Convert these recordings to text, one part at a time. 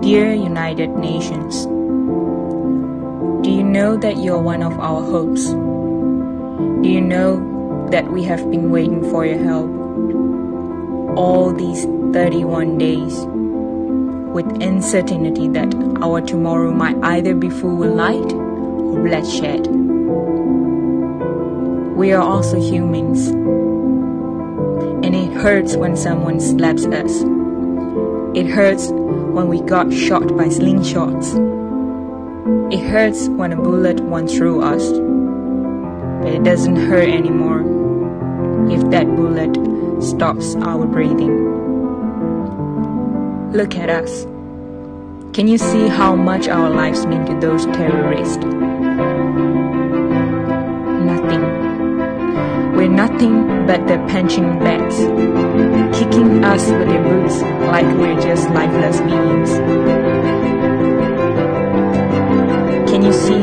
Dear United Nations, do you know that you're one of our hopes? Do you know that we have been waiting for your help all these 31 days with uncertainty that our tomorrow might either be full with light or bloodshed? We are also humans, and it hurts when someone slaps us. It hurts when we got shot by slingshots. It hurts when a bullet went through us, but it doesn't hurt anymore if that bullet stops our breathing. Look at us. Can you see how much our lives mean to those terrorists? Nothing. We're nothing but their punching bags, kicking us with their boots like we're just lifeless beings. Can you see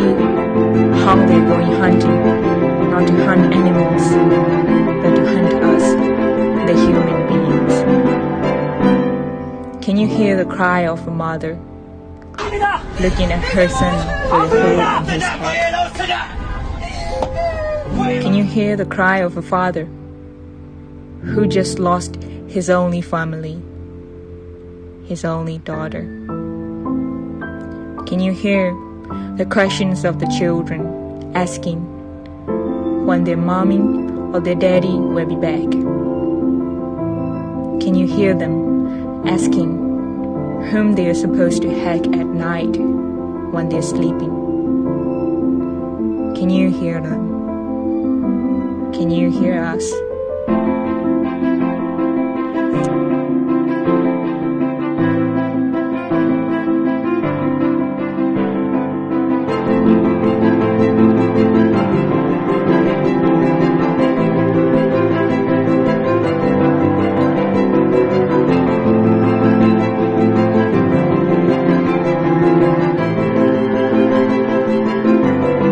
how they're going hunting, not to hunt animals, but to hunt us, the human beings? Can you hear the cry of a mother looking at her son with a hole in his head? Can you hear the cry of a father who just lost his only family, his only daughter? Can you hear the questions of the children asking when their mommy or their daddy will be back? Can you hear them asking whom they are supposed to hug at night when they're sleeping? Can you hear them? Can you hear us?